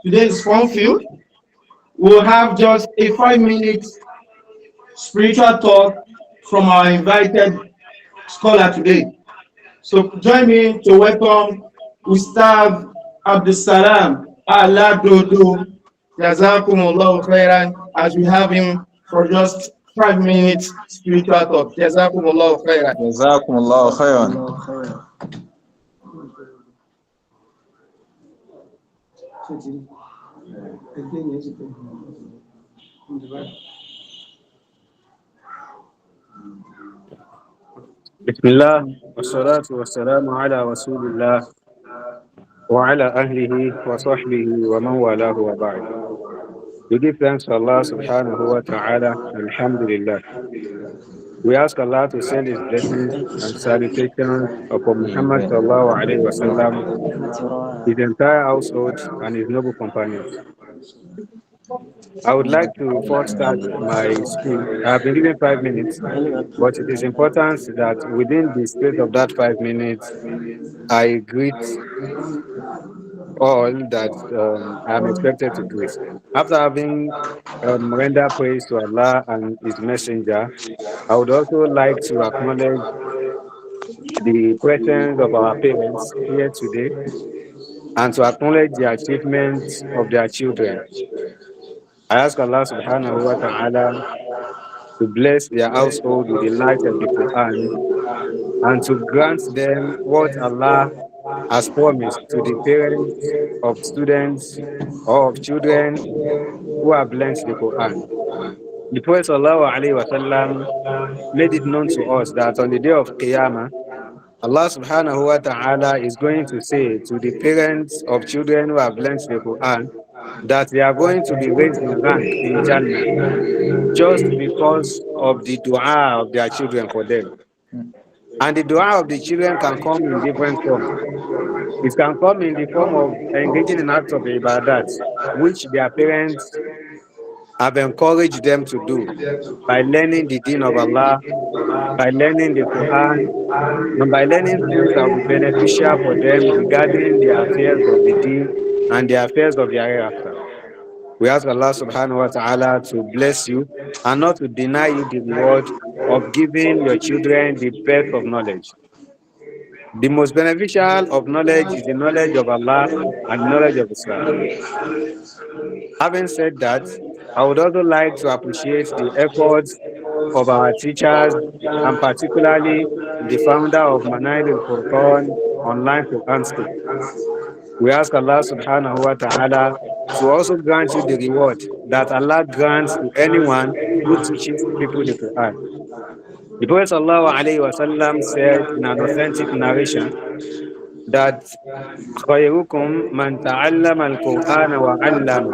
Today is fun field. We'll have just a 5 minute spiritual talk from our invited scholar today. So join me to welcome Ustaz Abdussalam Aladodo Jazakumullah khairan as we have him for just 5 minutes spiritual talk. Jazakumullah khairan. جزاكم الله خيرا. بسم الله والصلاة والسلام على رسول الله وعلى أهله وصحبه ومن والاه وبعد. We give thanks to Allah subhanahu wa ta'ala, alhamdulillah. We ask Allah to send His blessings and salutations upon Muhammad sallallahu alayhi wa sallam, his entire household and his noble companions. I would like to first start my speech. I have been given 5 minutes, but it is important that within the space of that 5 minutes, I greet all that I am expected to greet. After having rendered praise to Allah and His Messenger, I would also like to acknowledge the presence of our parents here today and to acknowledge the achievements of their children. I ask Allah subhanahu wa ta'ala to bless their household with the light of the Qur'an and to grant them what Allah has promised to the parents of students or of children who have learnt the Quran. The Prophet sallallahu alaihi wasallam made it known to us that on the day of Qiyamah, Allah subhanahu wa ta'ala is going to say to the parents of children who have learnt the Quran that they are going to be raised in rank in Jannah just because of the dua of their children for them. And the dua of the children can come in different forms. It can come in the form of engaging in acts of ibadat, which their parents have encouraged them to do by learning the deen of Allah, by learning the Quran, and by learning things that will be beneficial for them regarding the affairs of the deen and the affairs of the hereafter. We ask Allah subhanahu wa ta'ala to bless you and not to deny you the reward of giving your children the best of knowledge. The most beneficial of knowledge is the knowledge of Allah and the knowledge of Islam. Having said that, I would also like to appreciate the efforts of our teachers and particularly the founder of Manaahilul Furqaan online Qur'an school. We ask Allah subhanahu wa ta'ala to also grant you the reward that Allah grants to anyone who teaches people the Quran. The Prophet sallallahu alayhi wa sallam said in an authentic narration that خَيْرُكُمْ مَنْ تَعَلَّمَ الْقُرْآنَ وَعَلَّمَهُ.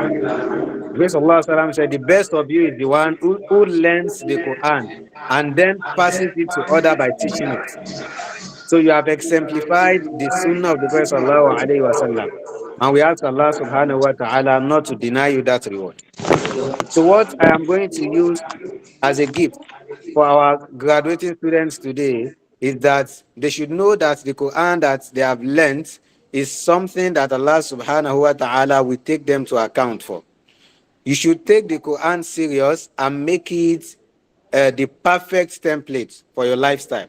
The Prophet sallallahu alayhi wa sallam said the best of you is the one who learns the Quran and then passes it to others by teaching it. So you have exemplified the sunnah of the Prophet sallallahu alayhi wa sallam. And we ask Allah subhanahu wa ta'ala not to deny you that reward. So what I am going to use as a gift for our graduating students today is that they should know that the Quran that they have learned is something that Allah subhanahu wa ta'ala will take them to account for. You should take the Quran serious and make it the perfect template for your lifestyle.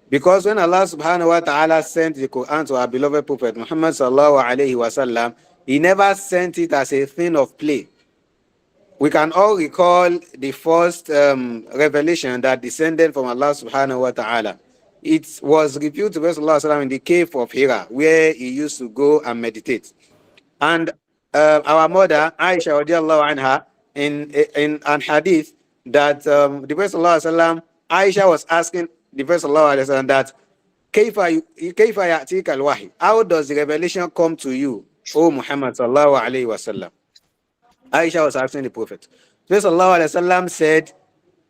Because when Allah subhanahu wa ta'ala sent the Quran to our beloved Prophet Muhammad sallallahu alayhi wa sallam, he never sent it as a thing of play. We can all recall the first revelation that descended from Allah subhanahu wa ta'ala. It was revealed to Prophet sallallahu alayhi wa sallam in the cave of Hira, where he used to go and meditate. And our mother, Aisha radiallahu anha, in an hadith that the Prophet sallallahu alayhi wa sallam, Aisha was asking the Prophet sallallahu alayhi wa sallam that, Kayfa ya'tika al-wahy? How does the revelation come to you, O Muhammad sallallahu alayhi wa sallam? Aisha was asking the Prophet. Prophet sallallahu alayhi wa sallam said,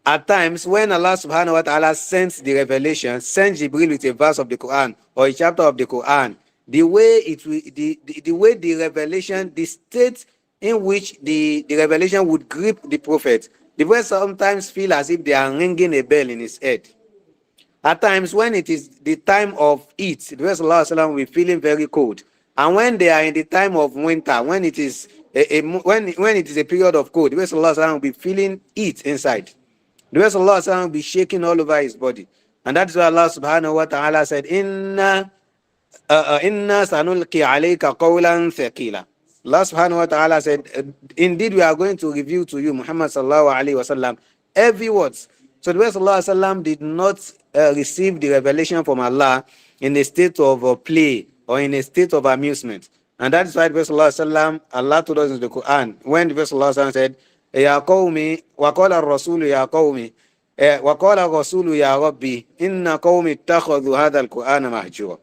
at times when Allah subhanahu wa ta'ala sends the revelation, sends Jibril with a verse of the Quran or a chapter of the Quran, the way the revelation, the state in which the revelation would grip the Prophet, the Prophet sometimes feel as if they are ringing a bell in his head. At times when it is the time of heat, the Prophet sallallahu alayhi wa sallam will be feeling very cold. And when they are in the time of winter, when it is when it is a period of cold, the Prophet sallallahu alaihi wasallam will be feeling heat inside. The Prophet sallallahu alaihi wasallam will be shaking all over his body. And that's why Allah subhanahu wa ta'ala said, Inna sanulqi alayka qawlan thaqila. Allah subhanahu wa ta'ala said, indeed we are going to reveal to you, Muhammad sallallahu alayhi wa sallam, every word. So the Prophet sallallahu alayhi wa sallam did not receive the revelation from Allah in a state of play or in a state of amusement. And that is why the Prophet sallallahu alayhi wa sallam, Allah told us in the Quran, when the Prophet sallallahu alayhi wa sallam said, Ya qawmi, wa qala ar-rasulu ya qawmi, wa qala ar-rasulu ya rabbi, inna qawmi ittakhadhu hadha al-Qur'ana mahjura.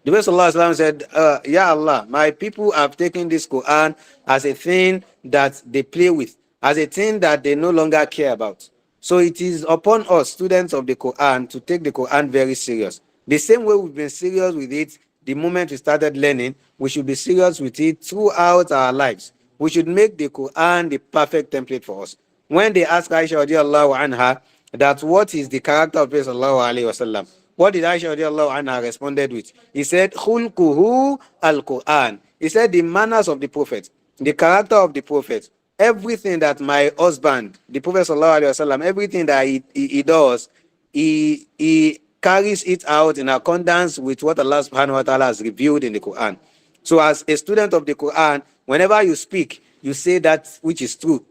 The Prophet ﷺ said, Ya Allah, my people have taken this Quran as a thing that they play with, as a thing that they no longer care about. So it is upon us, students of the Quran, to take the Quran very serious. The same way we've been serious with it the moment we started learning, we should be serious with it throughout our lives. We should make the Quran the perfect template for us. When they asked Aisha radiallahu anha that what is the character of Prophet sallallahu alaihi wasallam, what did Aisha radiallahu anha responded with? He said, Khulquhu al-Quran. He said the manners of the Prophet, the character of the Prophet, everything that my husband, the Prophet sallallahu alaihi wasallam, everything that he does, he carries it out in accordance with what Allah subhanahu wa ta'ala has revealed in the Quran. So as a student of the Quran, whenever you speak, you say that which is true.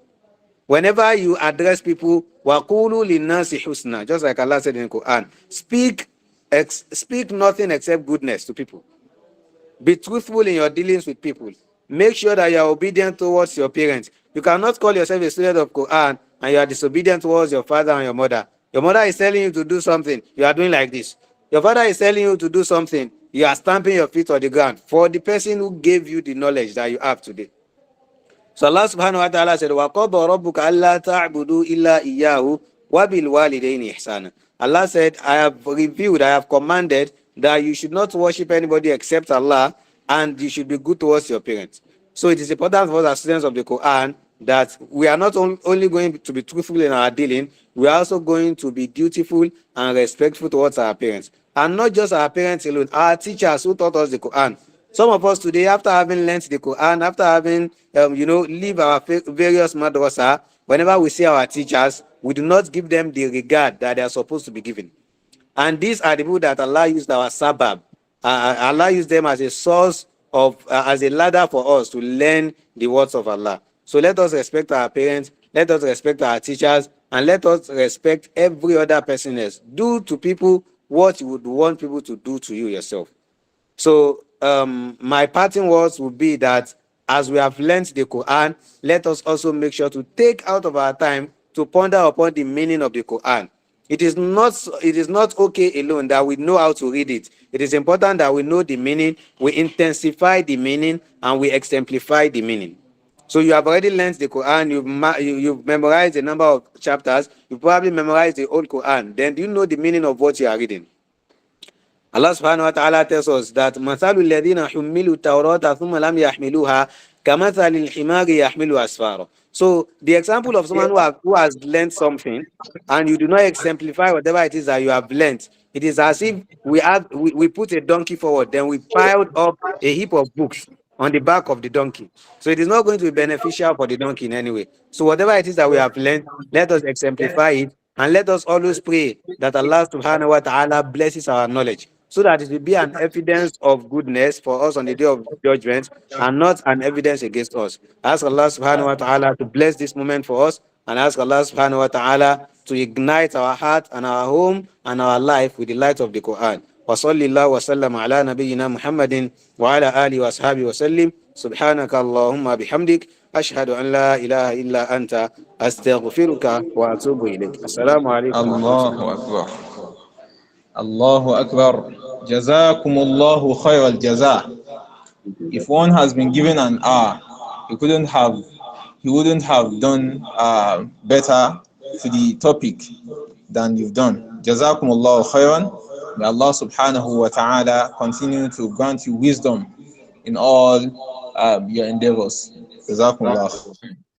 Whenever you address people, waqulu linnasi husna, just like Allah said in the Quran, speak nothing except goodness to people. Be truthful in your dealings with people. Make sure that you are obedient towards your parents. You cannot call yourself a student of Quran and you are disobedient towards your father and your mother. Your mother is telling you to do something, you are doing like this. Your father is telling you to do something, you are stamping your feet on the ground for the person who gave you the knowledge that you have today. So Allah subhanahu wa ta'ala said, وَقَضَى رَبُّكَ أَلَّا تَعْبُدُوا إِلَّا إِيَّاهُ وَبِالْوَالِدَيْنِ إِحْسَانًا. Allah said, I have revealed, I have commanded that you should not worship anybody except Allah, and you should be good towards your parents. So it is important for us as students of the Quran that we are not only going to be truthful in our dealing, we are also going to be dutiful and respectful towards our parents. And not just our parents alone, our teachers who taught us the Quran. Some of us today, after having learnt the Quran, after having, leave our various madrasa, whenever we see our teachers, we do not give them the regard that they are supposed to be given. And these are the people that Allah used our sabab. Allah used them as a source of, as a ladder for us to learn the words of Allah. So let us respect our parents, let us respect our teachers, and let us respect every other person else. Do to people what you would want people to do to you yourself. So my parting words would be that as we have learned the Quran, let us also make sure to take out of our time to ponder upon the meaning of the Quran. It is not okay alone that we know how to read it. It is important that we know the meaning, we intensify the meaning, and we exemplify the meaning. So you have already learned the Quran, you've memorized a number of chapters, you probably memorized the whole Quran. Then do you know the meaning of what you are reading? Allah subhanahu wa ta'ala tells us that مَثَلُ الَّذِينَ حُمِّلُوا التَّوْرَاةَ ثُمَّ لَمْ يَحْمِلُوهَا كَمَثَلِ الْحِمَارِ يَحْمِلُ أَسْفَارًا. So the example of someone who has learned something and you do not exemplify whatever it is that you have learned, it is as if we put a donkey forward, then we piled up a heap of books on the back of the donkey. So it is not going to be beneficial for the donkey in any way. So whatever it is that we have learned, let us exemplify it, and let us always pray that Allah subhanahu wa ta'ala blesses our knowledge, so that it will be an evidence of goodness for us on the day of judgment and not an evidence against us. Ask Allah subhanahu wa ta'ala to bless this moment for us, and ask Allah subhanahu wa ta'ala to ignite our heart and our home and our life with the light of the Quran. وصلى الله وسلم على نبينا محمد وعلى آله وأصحابه وسلم. سبحانك اللهم بحمدك أشهد أن لا إله إلا أنت أستغفرك وأتوب إليك. السلام عليكم ورحمة الله. الله أكبر. Allahu Akbar. Jazakumullahu khair al-jaza. If one has been given an hour, he wouldn't have done better to the topic than you've done. Jazakumullahu khairan. May Allah subhanahu wa ta'ala continue to grant you wisdom in all your endeavors. Jazakumullah.